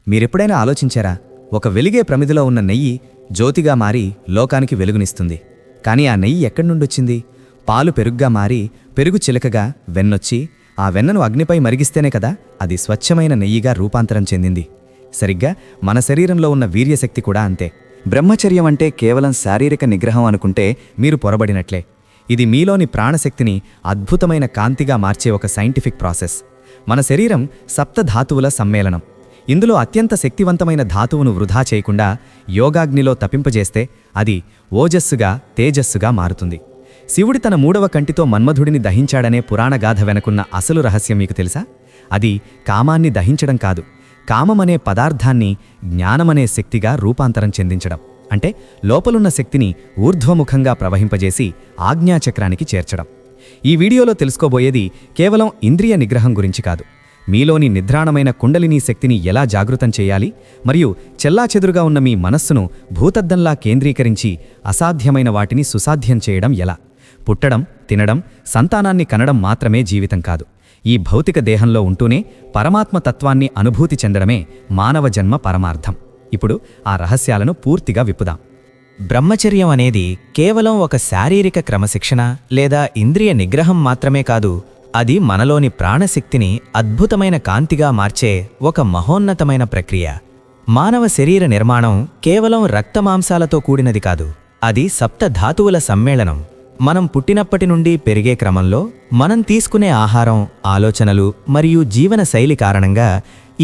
మీరెప్పుడైనా ఆలోచించారా? ఒక వెలిగే ప్రమిదిలో ఉన్న నెయ్యి జ్యోతిగా మారి లోకానికి వెలుగునిస్తుంది. కాని ఆ నెయ్యి ఎక్కడి నుండొచ్చింది? పాలు పెరుగుగా మారి, పెరుగు చిలకగా, వెన్నొచ్చి, ఆ వెన్నను అగ్నిపై మరిగిస్తేనే కదా అది స్వచ్ఛమైన నెయ్యిగా రూపాంతరం చెందింది. సరిగ్గా మన శరీరంలో ఉన్న వీర్యశక్తి కూడా అంతే. బ్రహ్మచర్యం అంటే కేవలం శారీరక నిగ్రహం అనుకుంటే మీరు పొరబడినట్లే. ఇది మీలోని ప్రాణశక్తిని అద్భుతమైన కాంతిగా మార్చే ఒక సైంటిఫిక్ ప్రాసెస్. మన శరీరం సప్తధాతువుల సమ్మేళనం. ఇందులో అత్యంత శక్తివంతమైన ధాతువును వృధా చేయకుండా యోగాగ్నిలో తపింపజేస్తే అది ఓజస్సుగా, తేజస్సుగా మారుతుంది. శివుడి తన 3వ కంటితో మన్మధుడిని దహించాడనే పురాణగాథ వెనుకున్న అసలు రహస్యం మీకు తెలుసా? అది కామాన్ని దహించడం కాదు, కామమనే పదార్థాన్ని జ్ఞానమనే శక్తిగా రూపాంతరం చెందించడం. అంటే లోపలున్న శక్తిని ఊర్ధ్వముఖంగా ప్రవహింపజేసి ఆజ్ఞాచక్రానికి చేర్చడం. ఈ వీడియోలో తెలుసుకోబోయేది కేవలం ఇంద్రియ నిగ్రహం గురించి కాదు, మీలోని నిద్రాణమైన కుండలినీ శక్తిని ఎలా జాగృతం చేయాలి, మరియు చెల్లాచెదురుగా ఉన్న మీ మనస్సును భూతద్దంలా కేంద్రీకరించి అసాధ్యమైన వాటిని సుసాధ్యం చేయడం ఎలా. పుట్టడం, తినడం, సంతానాన్ని కనడం మాత్రమే జీవితం కాదు. ఈ భౌతిక దేహంలో ఉంటూనే పరమాత్మ తత్వాన్ని అనుభూతి చెందడమే మానవ జన్మ పరమార్థం. ఇప్పుడు ఆ రహస్యాలను పూర్తిగా విప్పుదాం. బ్రహ్మచర్యం అనేది కేవలం ఒక శారీరక క్రమశిక్షణ లేదా ఇంద్రియ నిగ్రహం మాత్రమే కాదు, అది మనలోని ప్రాణశక్తిని అద్భుతమైన కాంతిగా మార్చే ఒక మహోన్నతమైన ప్రక్రియ. మానవ శరీర నిర్మాణం కేవలం రక్తమాంసాలతో కూడినది కాదు, అది సప్తధాతువుల సమ్మేళనం. మనం పుట్టినప్పటి నుండి పెరిగే క్రమంలో మనం తీసుకునే ఆహారం, ఆలోచనలు మరియు జీవన శైలి కారణంగా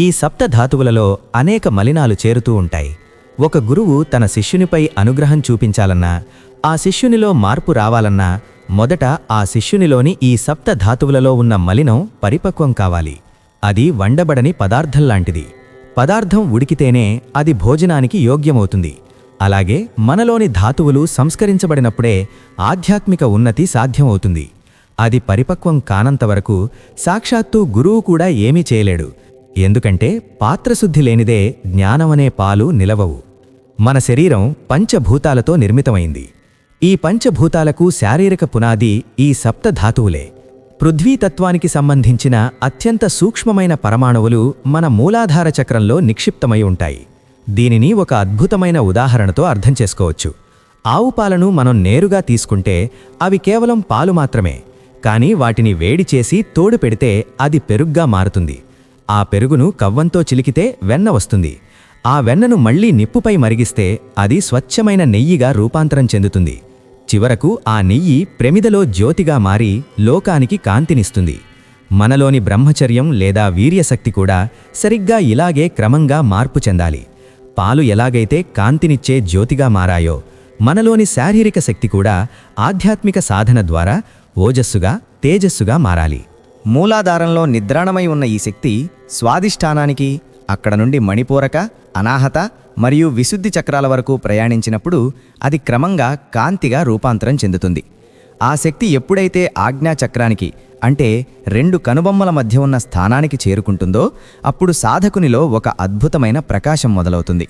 ఈ సప్తధాతువులలో అనేక మలినాలు చేరుతూ ఉంటాయి. ఒక గురువు తన శిష్యునిపై అనుగ్రహం చూపించాలన్నా, ఆ శిష్యునిలో మార్పు రావాలన్నా మొదట ఆ శిష్యునిలోని ఈ సప్తధాతువులలో ఉన్న మలినం పరిపక్వం కావాలి. అది వండబడని పదార్థంలాంటిది. పదార్థం ఉడికితేనే అది భోజనానికి యోగ్యమవుతుంది. అలాగే మనలోని ధాతువులు సంస్కరించబడినప్పుడే ఆధ్యాత్మిక ఉన్నతి సాధ్యమవుతుంది. అది పరిపక్వం కానంతవరకు సాక్షాత్తు గురువు కూడా ఏమీ చేయలేడు. ఎందుకంటే పాత్రశుద్ధి లేనిదే జ్ఞానమనే పాలు నిలవవు. మన శరీరం పంచభూతాలతో నిర్మితమైంది. ఈ పంచభూతాలకు శారీరక పునాది ఈ సప్తధాతువులే. పృథ్వీతత్వానికి సంబంధించిన అత్యంత సూక్ష్మమైన పరమాణువులు మన మూలాధార చక్రంలో నిక్షిప్తమై ఉంటాయి. దీనిని ఒక అద్భుతమైన ఉదాహరణతో అర్థం చేసుకోవచ్చు. ఆవు పాలను మనం నేరుగా తీసుకుంటే అవి కేవలం పాలు మాత్రమే. కానీ వాటిని వేడి చేసి తోడు పెడితే అది పెరుగ్గా మారుతుంది. ఆ పెరుగును కవ్వంతో చిలికితే వెన్న వస్తుంది. ఆ వెన్నను మళ్లీ నిప్పుపై మరిగిస్తే అది స్వచ్ఛమైన నెయ్యిగా రూపాంతరం చెందుతుంది. చివరకు ఆ నెయ్యి ప్రమిదలో జ్యోతిగా మారి లోకానికి కాంతినిస్తుంది. మనలోని బ్రహ్మచర్యం లేదా వీర్యశక్తి కూడా సరిగ్గా ఇలాగే క్రమంగా మార్పు చెందాలి. పాలు ఎలాగైతే కాంతినిచ్చే జ్యోతిగా మారాయో, మనలోని శారీరక శక్తి కూడా ఆధ్యాత్మిక సాధన ద్వారా ఓజస్సుగా, తేజస్సుగా మారాలి. మూలాధారంలో నిద్రాణమై ఉన్న ఈ శక్తి స్వాదిష్టానానికి, అక్కడ నుండి మణిపూరక, అనాహత మరియు విశుద్ధి చక్రాల వరకు ప్రయాణించినప్పుడు అది క్రమంగా కాంతిగా రూపాంతరం చెందుతుంది. ఆ శక్తి ఎప్పుడైతే ఆజ్ఞాచక్రానికి, అంటే 2 కనుబొమ్మల మధ్య ఉన్న స్థానానికి చేరుకుంటుందో అప్పుడు సాధకునిలో ఒక అద్భుతమైన ప్రకాశం మొదలవుతుంది.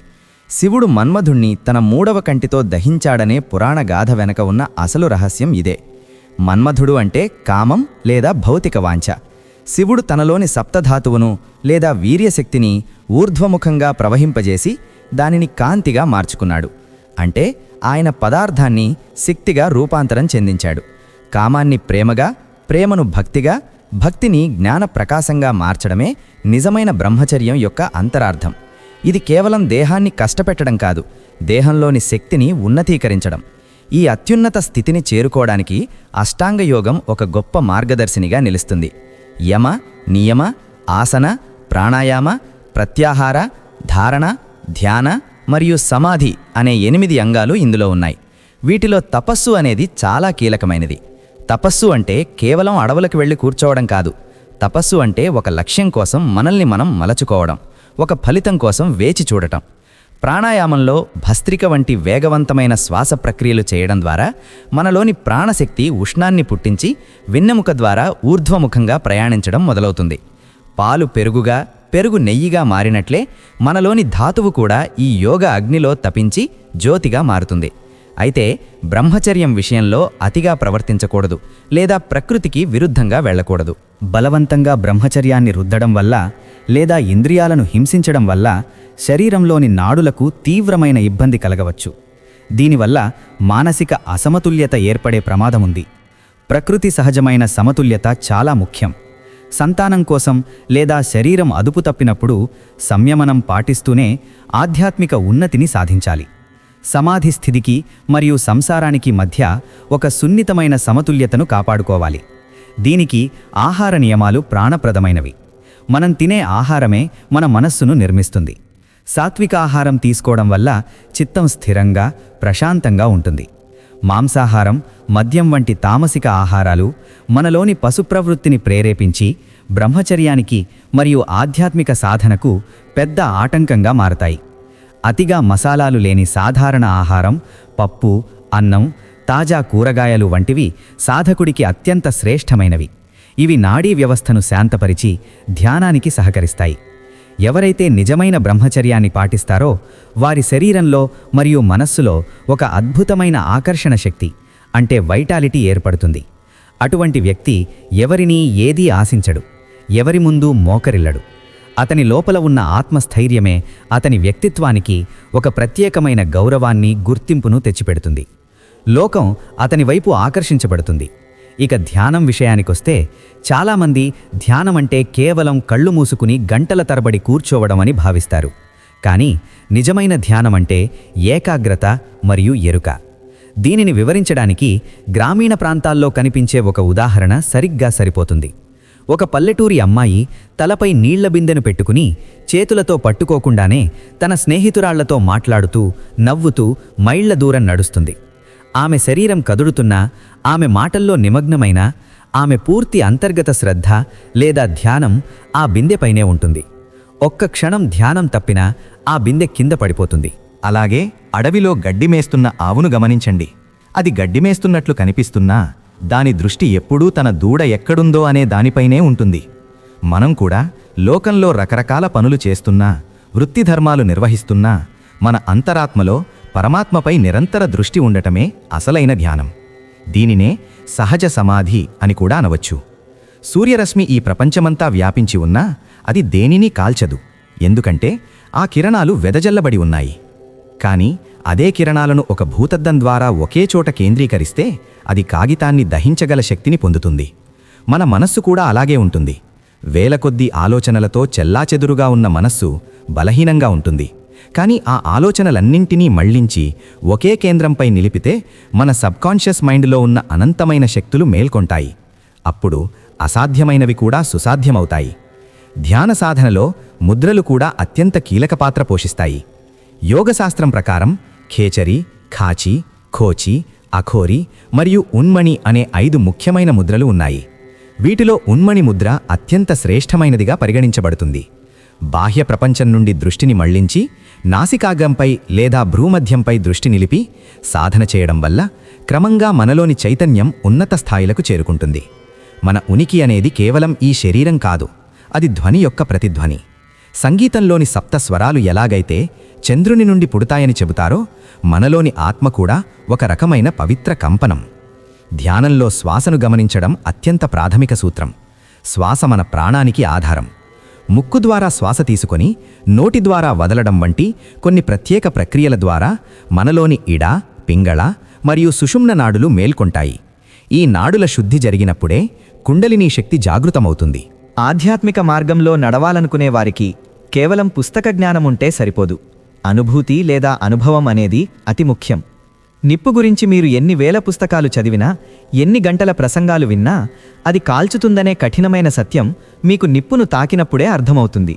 శివుడు మన్మధుణ్ణి తన 3వ కంటితో దహించాడనే పురాణగాథ వెనక ఉన్న అసలు రహస్యం ఇదే. మన్మధుడు అంటే కామం లేదా భౌతిక వాంఛ. శివుడు తనలోని సప్తధాతువును లేదా వీర్యశక్తిని ఊర్ధ్వముఖంగా ప్రవహింపజేసి దానిని కాంతిగా మార్చుకున్నాడు. అంటే ఆయన పదార్థాన్ని శక్తిగా రూపాంతరం చెందించాడు. కామాన్ని ప్రేమగా, ప్రేమను భక్తిగా, భక్తిని జ్ఞాన ప్రకాశంగా మార్చడమే నిజమైన బ్రహ్మచర్యం యొక్క అంతరార్థం. ఇది కేవలం దేహాన్ని కష్టపెట్టడం కాదు, దేహంలోని శక్తిని ఉన్నతీకరించడం. ఈ అత్యున్నత స్థితిని చేరుకోవడానికి అష్టాంగయోగం ఒక గొప్ప మార్గదర్శినిగా నిలుస్తుంది. యమ, నియమ, ఆసన, ప్రాణాయామ, ప్రత్యాహార, ధారణ, ధ్యాన మరియు సమాధి అనే 8 అంగాలు ఇందులో ఉన్నాయి. వీటిలో తపస్సు అనేది చాలా కీలకమైనది. తపస్సు అంటే కేవలం అడవులకు వెళ్ళి కూర్చోవడం కాదు. తపస్సు అంటే ఒక లక్ష్యం కోసం మనల్ని మనం మలచుకోవడం, ఒక ఫలితం కోసం వేచి చూడటం. ప్రాణాయామంలో భస్త్రిక వంటి వేగవంతమైన శ్వాస ప్రక్రియలు చేయడం ద్వారా మనలోని ప్రాణశక్తి ఉష్ణాన్ని పుట్టించి వెన్నెముక ద్వారా ఊర్ధ్వముఖంగా ప్రయాణించడం మొదలవుతుంది. పాలు పెరుగుగా, పెరుగు నెయ్యిగా మారినట్లే మనలోని ధాతువు కూడా ఈ యోగ అగ్నిలో తపించి జ్యోతిగా మారుతుంది. అయితే బ్రహ్మచర్యం విషయంలో అతిగా ప్రవర్తించకూడదు లేదా ప్రకృతికి విరుద్ధంగా వెళ్ళకూడదు. బలవంతంగా బ్రహ్మచర్యాన్ని రుద్దడం వల్ల లేదా ఇంద్రియాలను హింసించడం వల్ల శరీరంలోని నాడులకు తీవ్రమైన ఇబ్బంది కలగవచ్చు. దీనివల్ల మానసిక అసమతుల్యత ఏర్పడే ప్రమాదముంది. ప్రకృతి సహజమైన సమతుల్యత చాలా ముఖ్యం. సంతానం కోసం లేదా శరీరం అదుపు తప్పినప్పుడు సంయమనం పాటిస్తూనే ఆధ్యాత్మిక ఉన్నతిని సాధించాలి. సమాధి స్థితికి మరియు సంసారానికి మధ్య ఒక సున్నితమైన సమతుల్యతను కాపాడుకోవాలి. దీనికి ఆహార నియమాలు ప్రాణప్రదమైనవి. మనం తినే ఆహారమే మన మనస్సును నిర్మిస్తుంది. సాత్విక ఆహారం తీసుకోవడం వల్ల చిత్తం స్థిరంగా, ప్రశాంతంగా ఉంటుంది. మాంసాహారం, మద్యం వంటి తామసిక ఆహారాలు మనలోని పశుప్రవృత్తిని ప్రేరేపించి బ్రహ్మచర్యానికి మరియు ఆధ్యాత్మిక సాధనకు పెద్ద ఆటంకంగా మారతాయి. అతిగా మసాలాలు లేని సాధారణ ఆహారం, పప్పు, అన్నం, తాజా కూరగాయలు వంటివి సాధకుడికి అత్యంత శ్రేష్టమైనవి. ఇవి నాడీ వ్యవస్థను శాంతపరిచి ధ్యానానికి సహకరిస్తాయి. ఎవరైతే నిజమైన బ్రహ్మచర్యాన్ని పాటిస్తారో వారి శరీరంలో మరియు మనస్సులో ఒక అద్భుతమైన ఆకర్షణ శక్తి, అంటే వైటాలిటీ ఏర్పడుతుంది. అటువంటి వ్యక్తి ఎవరినీ ఏదీ ఆశించడు, ఎవరి ముందు మోకరిల్లడు. అతని లోపల ఉన్న ఆత్మస్థైర్యమే అతని వ్యక్తిత్వానికి ఒక ప్రత్యేకమైన గౌరవాన్ని, గుర్తింపును తెచ్చిపెడుతుంది. లోకం అతని వైపు ఆకర్షించబడుతుంది. ఇక ధ్యానం విషయానికొస్తే చాలామంది ధ్యానమంటే కేవలం కళ్ళు మూసుకుని గంటల తరబడి కూర్చోవడం అని భావిస్తారు. కానీ నిజమైన ధ్యానమంటే ఏకాగ్రత మరియు ఎరుక. దీనిని వివరించడానికి గ్రామీణ ప్రాంతాల్లో కనిపించే ఒక ఉదాహరణ సరిగ్గా సరిపోతుంది. ఒక పల్లెటూరి అమ్మాయి తలపై నీళ్ల బిందెను పెట్టుకుని చేతులతో పట్టుకోకుండానే తన స్నేహితురాళ్లతో మాట్లాడుతూ, నవ్వుతూ మైళ్ల దూరం నడుస్తుంది. ఆమె శరీరం కదుడుతున్నా, ఆమె మాటల్లో నిమగ్నమైనా, ఆమె పూర్తి అంతర్గత శ్రద్ధ లేదా ధ్యానం ఆ బిందెపైనే ఉంటుంది. ఒక్క క్షణం ధ్యానం తప్పినా ఆ బిందె కింద పడిపోతుంది. అలాగే అడవిలో గడ్డి మేస్తున్న ఆవును గమనించండి. అది గడ్డి మేస్తున్నట్లు కనిపిస్తున్నా దాని దృష్టి ఎప్పుడూ తన దూడ ఎక్కడుందో అనే దానిపైనే ఉంటుంది. మనం కూడా లోకంలో రకరకాల పనులు చేస్తున్నా, వృత్తిధర్మాలు నిర్వహిస్తున్నా మన అంతరాత్మలో పరమాత్మపై నిరంతర దృష్టి ఉండటమే అసలైన ధ్యానం. దీనినే సహజ సమాధి అని కూడా అనవచ్చు. సూర్యరశ్మి ఈ ప్రపంచమంతా వ్యాపించి ఉన్నా అది దేనినీ కాల్చదు, ఎందుకంటే ఆ కిరణాలు వెదజల్లబడి ఉన్నాయి. కానీ అదే కిరణాలను ఒక భూతద్దం ద్వారా ఒకే చోట కేంద్రీకరిస్తే అది కాగితాన్ని దహించగల శక్తిని పొందుతుంది. మన మనస్సు కూడా అలాగే ఉంటుంది. వేల కొద్దీ ఆలోచనలతో చెల్లాచెదురుగా ఉన్న మనస్సు బలహీనంగా ఉంటుంది. కానీ ఆ ఆలోచనలన్నింటినీ మళ్లించి ఒకే కేంద్రంపై నిలిపితే మన సబ్కాన్షియస్ మైండ్లో ఉన్న అనంతమైన శక్తులు మేల్కొంటాయి. అప్పుడు అసాధ్యమైనవి కూడా సుసాధ్యమవుతాయి. ధ్యాన సాధనలో ముద్రలు కూడా అత్యంత కీలక పాత్ర పోషిస్తాయి. యోగశాస్త్రం ప్రకారం ఖేచరి, ఖాచి, ఖోచి, అఖోరి మరియు ఉన్మణి అనే 5 ముఖ్యమైన ముద్రలు ఉన్నాయి. వీటిలో ఉన్మణి ముద్ర అత్యంత శ్రేష్టమైనదిగా పరిగణించబడుతుంది. బాహ్య ప్రపంచం నుండి దృష్టిని మళ్లించి నాసికాగ్రంపై లేదా భ్రూమధ్యంపై దృష్టి నిలిపి సాధన చేయడం వల్ల క్రమంగా మనలోని చైతన్యం ఉన్నత స్థాయిలకు చేరుకుంటుంది. మన ఉనికి అనేది కేవలం ఈ శరీరం కాదు, అది ధ్వని యొక్క ప్రతిధ్వని. సంగీతంలోని సప్త స్వరాలు ఎలాగైతే చంద్రుని నుండి పుడతాయని చెబుతారో, మనలోని ఆత్మ కూడా ఒక రకమైన పవిత్ర కంపనం. ధ్యానంలో శ్వాసను గమనించడం అత్యంత ప్రాథమిక సూత్రం. శ్వాస మన ప్రాణానికి ఆధారం. ముక్కు ద్వారా శ్వాస తీసుకొని నోటి ద్వారా వదలడం వంటి కొన్ని ప్రత్యేక ప్రక్రియల ద్వారా మనలోని ఇడ, పింగళ మరియు సుషుమ్న నాడులు మేల్కొంటాయి. ఈ నాడుల శుద్ధి జరిగినప్పుడే కుండలినీ శక్తి జాగృతమవుతుంది. ఆధ్యాత్మిక మార్గంలో నడవాలనుకునే వారికి కేవలం పుస్తక జ్ఞానముంటే సరిపోదు. అనుభూతి లేదా అనుభవం అనేది అతి ముఖ్యం. నిప్పు గురించి మీరు ఎన్ని వేల పుస్తకాలు చదివినా, ఎన్ని గంటల ప్రసంగాలు విన్నా, అది కాల్చుతుందనే కఠినమైన సత్యం మీకు నిప్పును తాకినప్పుడే అర్థమవుతుంది.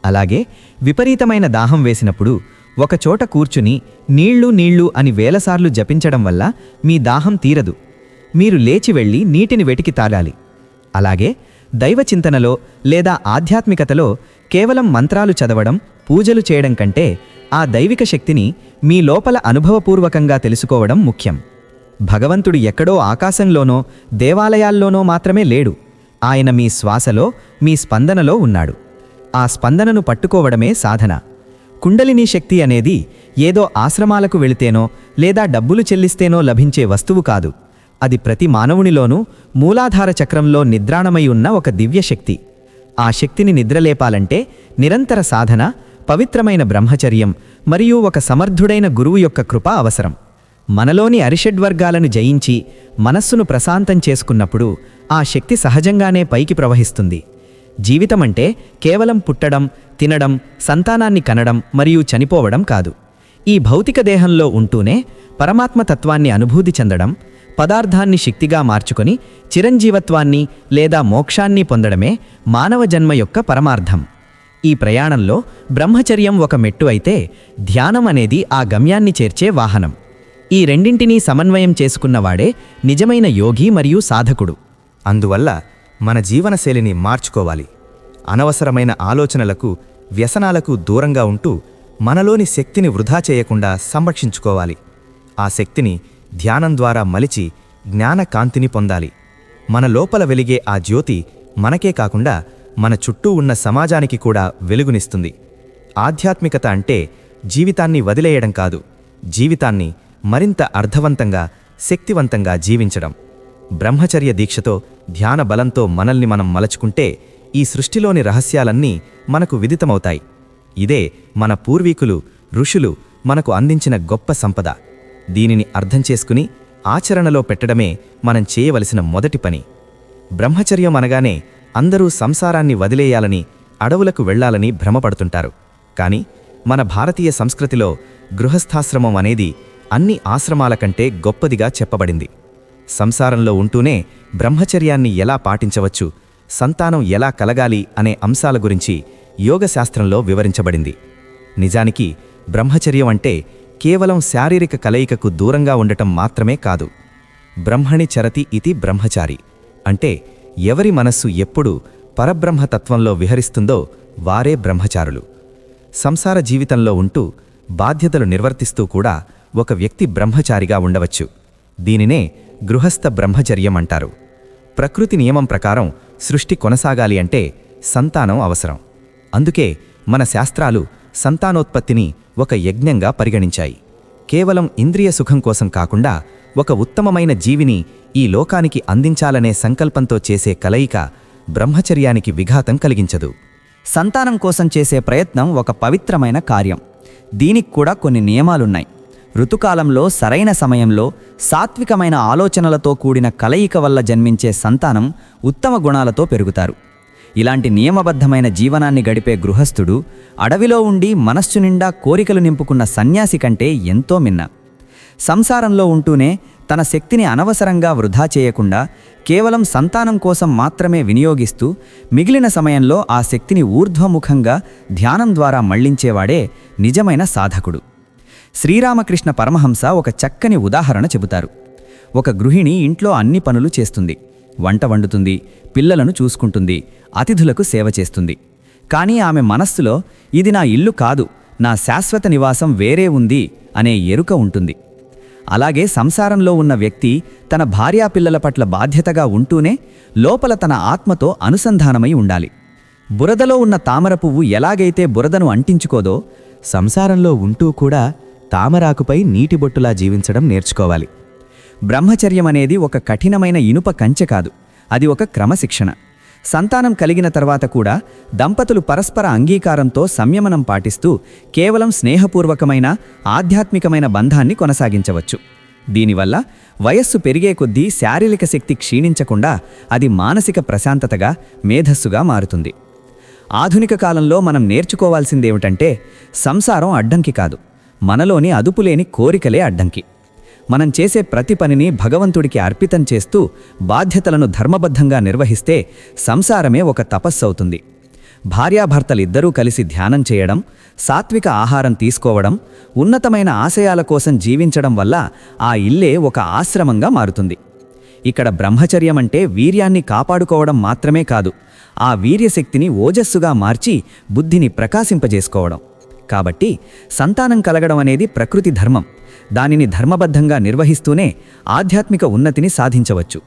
అలాగే విపరీతమైన దాహం వేసినప్పుడు ఒకచోట కూర్చుని నీళ్లు నీళ్లు అని వేలసార్లు జపించడం వల్ల మీ దాహం తీరదు. మీరు లేచి వెళ్ళి నీటిని వెటికి తాగాలి. అలాగే దైవచింతనలో లేదా ఆధ్యాత్మికతలో కేవలం మంత్రాలు చదవడం, పూజలు చేయడం కంటే ఆ దైవిక శక్తిని మీ లోపల అనుభవపూర్వకంగా తెలుసుకోవడం ముఖ్యం. భగవంతుడు ఎక్కడో ఆకాశంలోనో దేవాలయాల్లోనో మాత్రమే లేడు. ఆయన మీ శ్వాసలో, మీ స్పందనలో ఉన్నాడు. ఆ స్పందనను పట్టుకోవడమే సాధన. కుండలినీ శక్తి అనేది ఏదో ఆశ్రమాలకు వెళితేనో లేదా డబ్బులు చెల్లిస్తేనో లభించే వస్తువు కాదు. అది ప్రతి మానవునిలోనూ మూలాధార చక్రంలో నిద్రాణమై ఉన్న ఒక దివ్యశక్తి. ఆ శక్తిని నిద్రలేపాలంటే నిరంతర సాధన, పవిత్రమైన బ్రహ్మచర్యం మరియు ఒక సమర్థుడైన గురువు యొక్క కృప అవసరం. మనలోని అరిషడ్వర్గాలను జయించి మనస్సును ప్రశాంతం చేసుకున్నప్పుడు ఆ శక్తి సహజంగానే పైకి ప్రవహిస్తుంది. జీవితమంటే కేవలం పుట్టడం, తినడం, సంతానాన్ని కనడం మరియు చనిపోవడం కాదు. ఈ భౌతిక దేహంలో ఉంటూనే పరమాత్మ తత్వాన్ని అనుభూతి చెందడం, పదార్థాన్ని శక్తిగా మార్చుకొని చిరంజీవత్వాన్ని లేదా మోక్షాన్ని పొందడమే మానవ జన్మ యొక్క పరమార్థం. ఈ ప్రయాణంలో బ్రహ్మచర్యం ఒక మెట్టు అయితే, ధ్యానం అనేది ఆ గమ్యాన్ని చేర్చే వాహనం. ఈ రెండింటినీ సమన్వయం చేసుకున్నవాడే నిజమైన యోగి మరియు సాధకుడు. అందువల్ల మన జీవనశైలిని మార్చుకోవాలి. అనవసరమైన ఆలోచనలకు, వ్యసనాలకు దూరంగా ఉంటూ మనలోని శక్తిని వృధా చేయకుండా సంరక్షించుకోవాలి. ఆ శక్తిని ధ్యానం ద్వారా మలిచి జ్ఞాన కాంతిని పొందాలి. మన లోపల వెలిగే ఆ జ్యోతి మనకే కాకుండా మన చుట్టూ ఉన్న సమాజానికి కూడా వెలుగునిస్తుంది. ఆధ్యాత్మికత అంటే జీవితాన్ని వదిలేయడం కాదు, జీవితాన్ని మరింత అర్థవంతంగా, శక్తివంతంగా జీవించడం. బ్రహ్మచర్య దీక్షతో, ధ్యాన బలంతో మనల్ని మనం మలచుకుంటే ఈ సృష్టిలోని రహస్యాలన్నీ మనకు విదితమవుతాయి. ఇదే మన పూర్వీకులు, ఋషులు మనకు అందించిన గొప్ప సంపద. దీనిని అర్థం చేసుకుని ఆచరణలో పెట్టడమే మనం చేయవలసిన మొదటి పని. బ్రహ్మచర్యం అనగానే అందరూ సంసారాన్ని వదిలేయాలని, అడవులకు వెళ్లాలని భ్రమపడుతుంటారు. కానీ మన భారతీయ సంస్కృతిలో గృహస్థాశ్రమం అనేది అన్ని ఆశ్రమాల కంటే గొప్పదిగా చెప్పబడింది. సంసారంలో ఉంటూనే బ్రహ్మచర్యాన్ని ఎలా పాటించవచ్చు, సంతానం ఎలా కలగాలి అనే అంశాల గురించి యోగశాస్త్రంలో వివరించబడింది. నిజానికి బ్రహ్మచర్యం అంటే కేవలం శారీరక కలయికకు దూరంగా ఉండటం మాత్రమే కాదు. బ్రహ్మణి చరతి ఇతి బ్రహ్మచారి అంటే ఎవరి మనస్సు ఎప్పుడు పరబ్రహ్మతత్వంలో విహరిస్తుందో వారే బ్రహ్మచారులు. సంసార జీవితంలో ఉంటూ బాధ్యతలు నిర్వర్తిస్తూ కూడా ఒక వ్యక్తి బ్రహ్మచారిగా ఉండవచ్చు. దీనినే గృహస్థ బ్రహ్మచర్యం అంటారు. ప్రకృతి నియమం ప్రకారం సృష్టి కొనసాగాలి అంటే సంతానం అవసరం. అందుకే మన శాస్త్రాలు సంతానోత్పత్తిని ఒక యజ్ఞంగా పరిగణించాయి. కేవలం ఇంద్రియ సుఖం కోసం కాకుండా ఒక ఉత్తమమైన జీవిని ఈ లోకానికి అందించాలనే సంకల్పంతో చేసే కలయిక బ్రహ్మచర్యానికి విఘాతం కలిగించదు. సంతానం కోసం చేసే ప్రయత్నం ఒక పవిత్రమైన కార్యం. దీనికి కూడా కొన్ని నియమాలున్నాయి. ఋతుకాలంలో సరైన సమయంలో సాత్వికమైన ఆలోచనలతో కూడిన కలయిక వల్ల జన్మించే సంతానం ఉత్తమ గుణాలతో పెరుగుతారు. ఇలాంటి నియమబద్ధమైన జీవనాన్ని గడిపే గృహస్థుడు అడవిలో ఉండి మనస్సు నిండా కోరికలు నింపుకున్న సన్యాసి కంటే ఎంతో మిన్న. సంసారంలో ఉంటూనే తన శక్తిని అనవసరంగా వృధా చేయకుండా కేవలం సంతానం కోసం మాత్రమే వినియోగిస్తూ మిగిలిన సమయంలో ఆ శక్తిని ఊర్ధ్వముఖంగా ధ్యానం ద్వారా మళ్లించేవాడే నిజమైన సాధకుడు. శ్రీరామకృష్ణ పరమహంస ఒక చక్కని ఉదాహరణ చెబుతారు. ఒక గృహిణి ఇంట్లో అన్ని పనులు చేస్తుంది. వంట వండుతుంది, పిల్లలను చూసుకుంటుంది, అతిథులకు సేవ చేస్తుంది. కానీ ఆమె మనస్సులో ఇది నా ఇల్లు కాదు, నా శాశ్వత నివాసం వేరే ఉంది అనే ఎరుక ఉంటుంది. అలాగే సంసారంలో ఉన్న వ్యక్తి తన భార్యాపిల్లల పట్ల బాధ్యతగా ఉంటూనే లోపల తన ఆత్మతో అనుసంధానమై ఉండాలి. బురదలో ఉన్న తామర పువ్వు ఎలాగైతే బురదను అంటించుకోదో, సంసారంలో ఉంటూ కూడా తామరాకుపై నీటి బొట్టులా జీవించడం నేర్చుకోవాలి. బ్రహ్మచర్యం అనేది ఒక కఠినమైన ఇనుప కంచె కాదు, అది ఒక క్రమశిక్షణ. సంతానం కలిగిన తర్వాత కూడా దంపతులు పరస్పర అంగీకారంతో సంయమనం పాటిస్తూ కేవలం స్నేహపూర్వకమైన ఆధ్యాత్మికమైన బంధాన్ని కొనసాగించవచ్చు. దీనివల్ల వయస్సు పెరిగే కొద్దీ శారీరక శక్తి క్షీణించకుండా అది మానసిక ప్రశాంతతగా, మేధస్సుగా మారుతుంది. ఆధునిక కాలంలో మనం నేర్చుకోవాల్సిందేమిటంటే సంసారం అడ్డంకి కాదు, మనలోని అదుపులేని కోరికలే అడ్డంకి. మనం చేసే ప్రతి పనిని భగవంతుడికి అర్పితం చేస్తూ బాధ్యతలను ధర్మబద్ధంగా నిర్వహిస్తే సంసారమే ఒక తపస్సు అవుతుంది. భార్యాభర్తలిద్దరూ కలిసి ధ్యానం చేయడం, సాత్విక ఆహారం తీసుకోవడం, ఉన్నతమైన ఆశయాల కోసం జీవించడం వల్ల ఆ ఇల్లే ఒక ఆశ్రమంగా మారుతుంది. ఇక్కడ బ్రహ్మచర్యం అంటే వీర్యాన్ని కాపాడుకోవడం మాత్రమే కాదు, ఆ వీర్యశక్తిని ఓజస్సుగా మార్చి బుద్ధిని ప్రకాశింపజేసుకోవడం. కాబట్టి సంతానం కలగడం అనేది ప్రకృతి ధర్మం. దానిని ధర్మబద్ధంగా నిర్వహిస్తూనే ఆధ్యాత్మిక ఉన్నతిని సాధించవచ్చు.